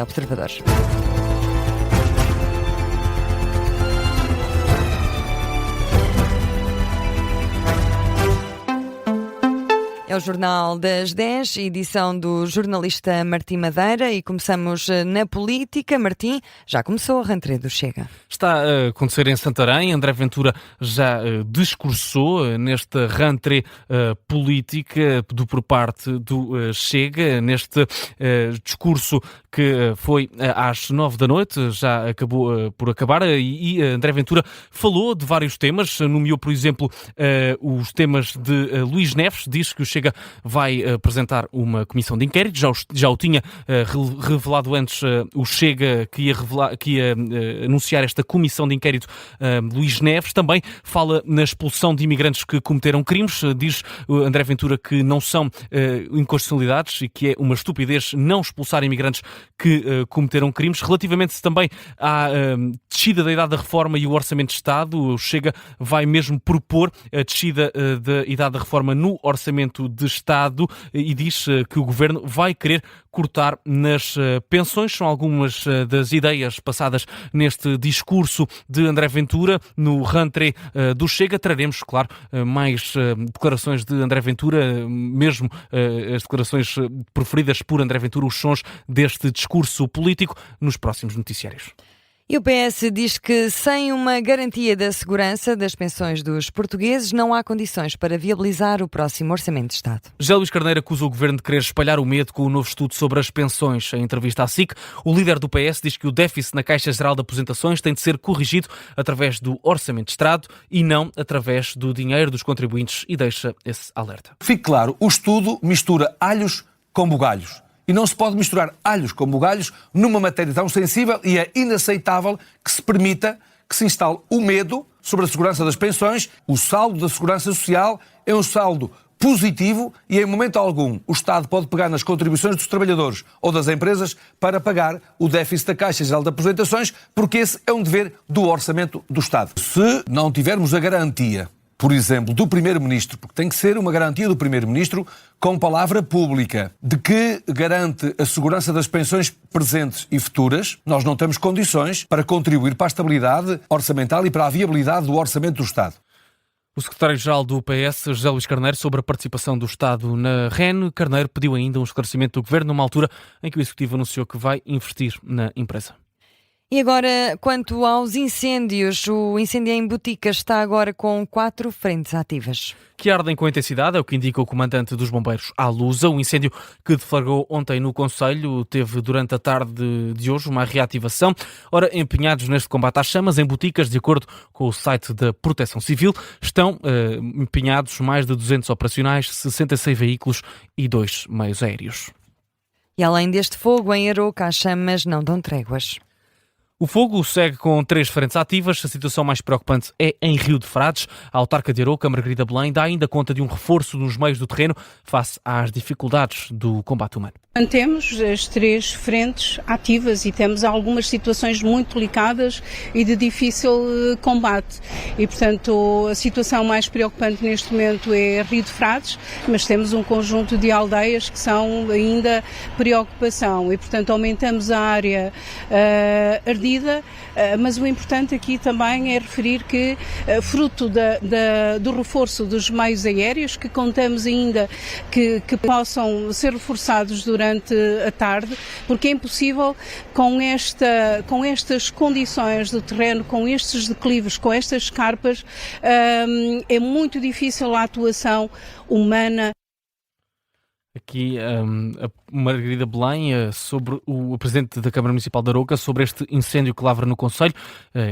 Observador. É o Jornal das 10, edição do jornalista Martim Madeira, e começamos na política. Martim, já começou a rentrée do Chega. Está a acontecer em Santarém. André Ventura já discursou nesta rentrée política por parte do Chega. Neste discurso que foi às 9 da noite, já acabou por acabar, e André Ventura falou de vários temas, nomeou, por exemplo, os temas de Luís Neves. Diz que o Chega vai apresentar uma comissão de inquérito, já o tinha revelado antes o Chega, que ia anunciar esta comissão de inquérito, Luís Neves. Também fala na expulsão de imigrantes que cometeram crimes. Diz André Ventura que não são inconstitucionalidades e que é uma estupidez não expulsar imigrantes que cometeram crimes. Relativamente também à descida da idade da reforma e o Orçamento de Estado, o Chega vai mesmo propor a descida da idade da reforma no Orçamento de Estado e diz que o Governo vai querer cortar nas pensões. São algumas das ideias passadas neste discurso de André Ventura no rentrée do Chega. Traremos, claro, mais declarações de André Ventura, mesmo as declarações proferidas por André Ventura, os sons deste discurso político, nos próximos noticiários. E o PS diz que sem uma garantia da segurança das pensões dos portugueses não há condições para viabilizar o próximo Orçamento de Estado. José Luís Carneiro acusa o Governo de querer espalhar o medo com o novo estudo sobre as pensões. Em entrevista à SIC, o líder do PS diz que o déficit na Caixa Geral de Aposentações tem de ser corrigido através do Orçamento de Estado e não através do dinheiro dos contribuintes, e deixa esse alerta. Fique claro, o estudo mistura alhos com bugalhos. E não se pode misturar alhos com bugalhos numa matéria tão sensível, e é inaceitável que se permita que se instale o medo sobre a segurança das pensões. O saldo da Segurança Social é um saldo positivo e, em momento algum, o Estado pode pegar nas contribuições dos trabalhadores ou das empresas para pagar o déficit da Caixa Geral de Aposentações, porque esse é um dever do Orçamento do Estado. Se não tivermos a garantia, por exemplo, do Primeiro-Ministro, porque tem que ser uma garantia do Primeiro-Ministro com palavra pública, de que garante a segurança das pensões presentes e futuras, nós não temos condições para contribuir para a estabilidade orçamental e para a viabilidade do Orçamento do Estado. O secretário-geral do PS, José Luís Carneiro, sobre a participação do Estado na REN. Carneiro pediu ainda um esclarecimento do Governo numa altura em que o Executivo anunciou que vai investir na empresa. E agora, quanto aos incêndios, o incêndio em Boticas está agora com 4 frentes ativas. Que ardem com intensidade, é o que indica o comandante dos bombeiros à Lusa. O incêndio que deflagrou ontem no concelho teve durante a tarde de hoje uma reativação. Ora, empenhados neste combate às chamas, em Boticas, de acordo com o site da Proteção Civil, estão empenhados mais de 200 operacionais, 66 veículos e 2 meios aéreos. E além deste fogo, em Aroca, as chamas não dão tréguas. O fogo segue com 3 frentes ativas. A situação mais preocupante é em Rio de Frades. A autarca de Aroca, Margarida Belém, dá ainda conta de um reforço nos meios do terreno face às dificuldades do combate humano. Mantemos as 3 frentes ativas e temos algumas situações muito delicadas e de difícil combate. E, portanto, a situação mais preocupante neste momento é Rio de Frades, mas temos um conjunto de aldeias que são ainda preocupação. E, portanto, aumentamos a área ardida, mas o importante aqui também é referir que, fruto do reforço dos meios aéreos, que contamos ainda que possam ser reforçados durante a tarde, porque é impossível com estas condições do terreno, com estes declives, com estas escarpas, é muito difícil a atuação humana. Aqui a Margarida Belém, sobre o presidente da Câmara Municipal de Aroca, sobre este incêndio que lavra no concelho,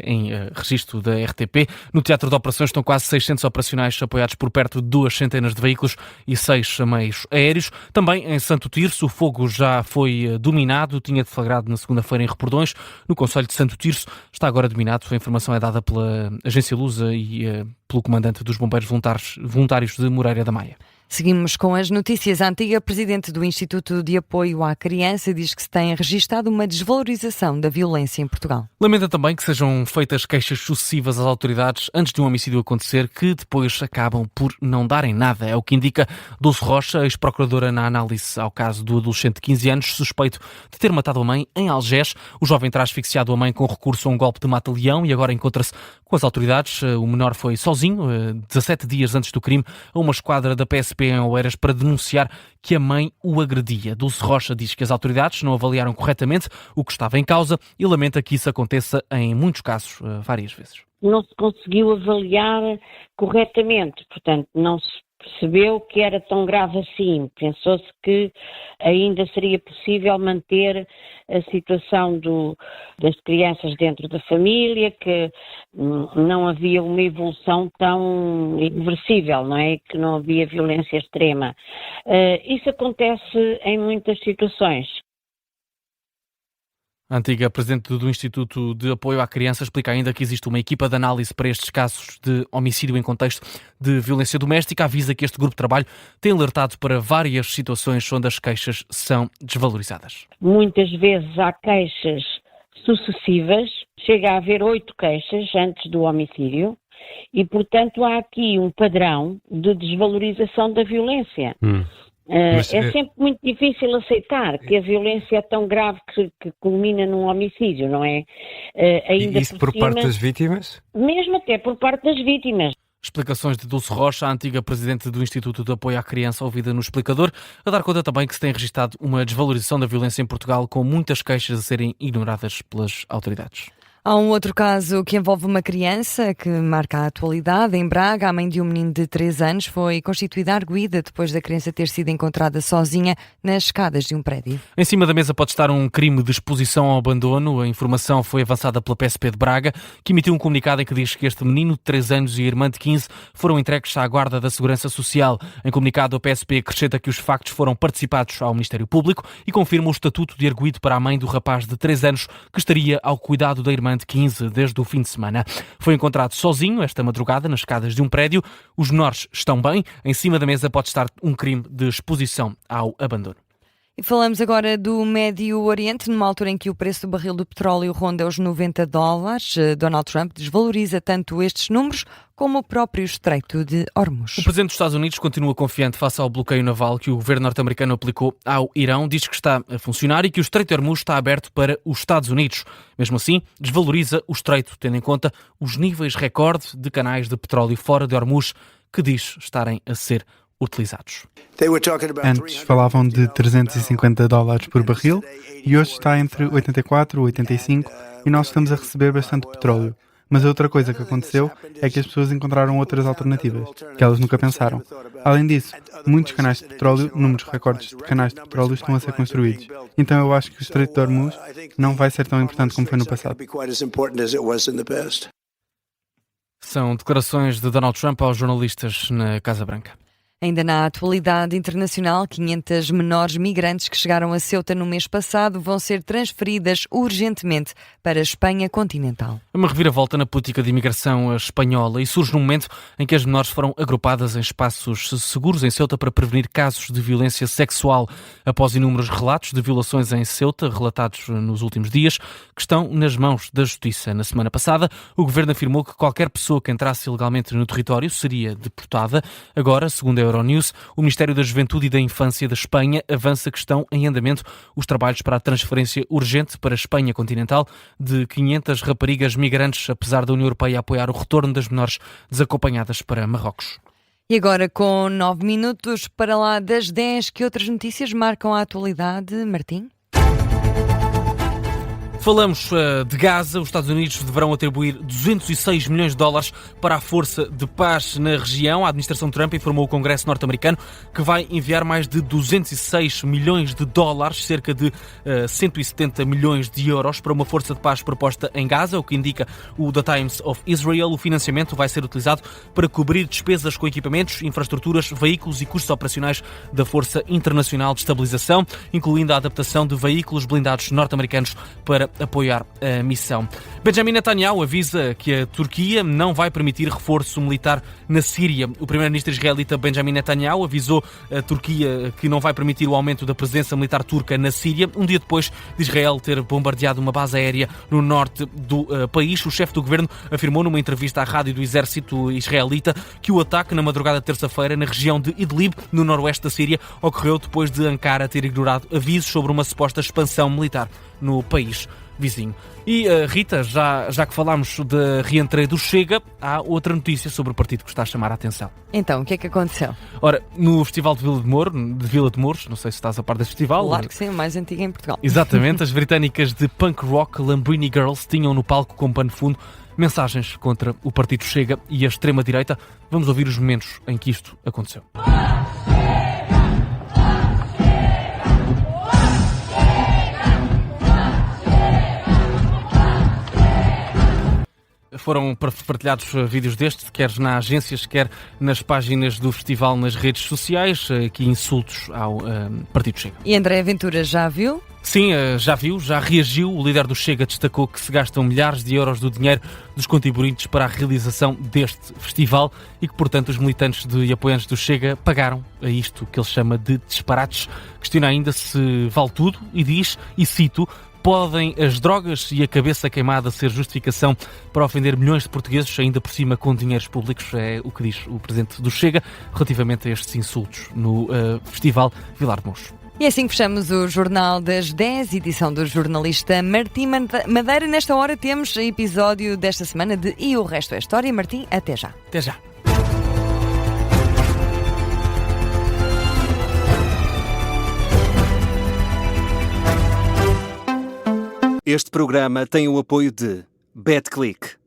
em registro da RTP. No Teatro de Operações estão quase 600 operacionais apoiados por perto de 2 centenas de veículos e 6 meios aéreos. Também em Santo Tirso o fogo já foi dominado, tinha deflagrado na segunda-feira em Repordões. No concelho de Santo Tirso está agora dominado. A informação é dada pela Agência Lusa e pelo comandante dos Bombeiros Voluntários de Moreira da Maia. Seguimos com as notícias. A antiga presidente do Instituto de Apoio à Criança diz que se tem registado uma desvalorização da violência em Portugal. Lamenta também que sejam feitas queixas sucessivas às autoridades antes de um homicídio acontecer, que depois acabam por não darem nada. É o que indica Dulce Rocha, ex-procuradora na análise ao caso do adolescente de 15 anos, suspeito de ter matado a mãe em Algés. O jovem terá asfixiado a mãe com recurso a um golpe de mata-leão e agora encontra-se com as autoridades. O menor foi sozinho, 17 dias antes do crime, a uma esquadra da PSP em Oeiras para denunciar que a mãe o agredia. Dulce Rocha diz que as autoridades não avaliaram corretamente o que estava em causa e lamenta que isso aconteça em muitos casos, várias vezes. Não se conseguiu avaliar corretamente, portanto não se percebeu que era tão grave assim. Pensou-se que ainda seria possível manter a situação das crianças dentro da família, que não havia uma evolução tão irreversível, não é? Que não havia violência extrema. Isso acontece em muitas situações. A antiga presidente do Instituto de Apoio à Criança explica ainda que existe uma equipa de análise para estes casos de homicídio em contexto de violência doméstica. Avisa que este grupo de trabalho tem alertado para várias situações onde as queixas são desvalorizadas. Muitas vezes há queixas sucessivas, chega a haver 8 queixas antes do homicídio e, portanto, há aqui um padrão de desvalorização da violência. É sempre muito difícil aceitar que a violência é tão grave que culmina num homicídio, não é? Ainda isso por parte das vítimas? Mesmo até por parte das vítimas. Explicações de Dulce Rocha, a antiga presidente do Instituto de Apoio à Criança, ouvida no Explicador, a dar conta também que se tem registado uma desvalorização da violência em Portugal, com muitas queixas a serem ignoradas pelas autoridades. Há um outro caso que envolve uma criança que marca a atualidade. Em Braga, a mãe de um menino de 3 anos foi constituída arguida depois da criança ter sido encontrada sozinha nas escadas de um prédio. Em cima da mesa pode estar um crime de exposição ao abandono. A informação foi avançada pela PSP de Braga, que emitiu um comunicado em que diz que este menino de 3 anos e a irmã de 15 foram entregues à Guarda da Segurança Social. Em comunicado, a PSP acrescenta que os factos foram participados ao Ministério Público e confirma o estatuto de arguido para a mãe do rapaz de 3 anos que estaria ao cuidado da irmã de 15 desde o fim de semana. Foi encontrado sozinho esta madrugada nas escadas de um prédio. Os menores estão bem. Em cima da mesa pode estar um crime de exposição ao abandono. E falamos agora do Médio Oriente, numa altura em que o preço do barril do petróleo ronda os $90. Donald Trump desvaloriza tanto estes números como o próprio Estreito de Hormuz. O presidente dos Estados Unidos continua confiante face ao bloqueio naval que o governo norte-americano aplicou ao Irão. Diz que está a funcionar e que o Estreito de Hormuz está aberto para os Estados Unidos. Mesmo assim, desvaloriza o Estreito, tendo em conta os níveis recorde de canais de petróleo fora de Hormuz, que diz estarem a ser utilizados. Antes falavam de $350 por barril e hoje está entre 84 e 85 e nós estamos a receber bastante petróleo. Mas a outra coisa que aconteceu é que as pessoas encontraram outras alternativas, que elas nunca pensaram. Além disso, muitos canais de petróleo, números recordes de canais de petróleo estão a ser construídos. Então eu acho que o Estreito de Hormuz não vai ser tão importante como foi no passado. São declarações de Donald Trump aos jornalistas na Casa Branca. Ainda na atualidade internacional, 500 menores migrantes que chegaram a Ceuta no mês passado vão ser transferidas urgentemente para a Espanha continental. Uma reviravolta na política de imigração espanhola e surge no momento em que as menores foram agrupadas em espaços seguros em Ceuta para prevenir casos de violência sexual. Após inúmeros relatos de violações em Ceuta, relatados nos últimos dias, que estão nas mãos da Justiça. Na semana passada, o governo afirmou que qualquer pessoa que entrasse ilegalmente no território seria deportada. Agora, segundo a Euronews, o Ministério da Juventude e da Infância da Espanha avança que estão em andamento os trabalhos para a transferência urgente para a Espanha continental de 500 raparigas migrantes, apesar da União Europeia apoiar o retorno das menores desacompanhadas para Marrocos. E agora, com 9 minutos para lá das 10, que outras notícias marcam a atualidade, Martim? Falamos de Gaza. Os Estados Unidos deverão atribuir $206 milhões para a força de paz na região. A administração Trump informou o Congresso norte-americano que vai enviar mais de $206 milhões, cerca de 170 milhões de euros, para uma força de paz proposta em Gaza, o que indica o The Times of Israel. O financiamento vai ser utilizado para cobrir despesas com equipamentos, infraestruturas, veículos e custos operacionais da Força Internacional de Estabilização, incluindo a adaptação de veículos blindados norte-americanos para apoiar a missão. Benjamin Netanyahu avisa que a Turquia não vai permitir reforço militar na Síria. O primeiro-ministro israelita Benjamin Netanyahu avisou a Turquia que não vai permitir o aumento da presença militar turca na Síria, um dia depois de Israel ter bombardeado uma base aérea no norte do país. O chefe do governo afirmou numa entrevista à rádio do exército israelita que o ataque na madrugada de terça-feira na região de Idlib, no noroeste da Síria, ocorreu depois de Ankara ter ignorado avisos sobre uma suposta expansão militar no país vizinho. E Rita, já que falámos da reentrée do Chega, há outra notícia sobre o partido que está a chamar a atenção. Então, o que é que aconteceu? Ora, no Festival de Vila de Mouros, não sei se estás a par desse festival. Claro que sim, o mais antigo em Portugal. Exatamente, as britânicas de punk rock Lambrini Girls tinham no palco como pano de fundo mensagens contra o partido Chega e a extrema-direita. Vamos ouvir os momentos em que isto aconteceu. Foram partilhados vídeos destes, quer nas agências, quer nas páginas do festival, nas redes sociais, aqui insultos ao partido Chega. E André Ventura já viu? Sim, já viu, já reagiu. O líder do Chega destacou que se gastam milhares de euros do dinheiro dos contribuintes para a realização deste festival e que, portanto, os militantes e apoiantes do Chega pagaram a isto que ele chama de disparates. Questiona ainda se vale tudo e diz, e cito: podem as drogas e a cabeça queimada ser justificação para ofender milhões de portugueses, ainda por cima com dinheiros públicos? É o que diz o presidente do Chega relativamente a estes insultos no Festival Vilar de Mouros. E assim fechamos o Jornal das 10, edição do jornalista Martim Madeira. Nesta hora temos episódio desta semana de E o Resto é História. Martim, até já. Até já. Este programa tem o apoio de BetClick.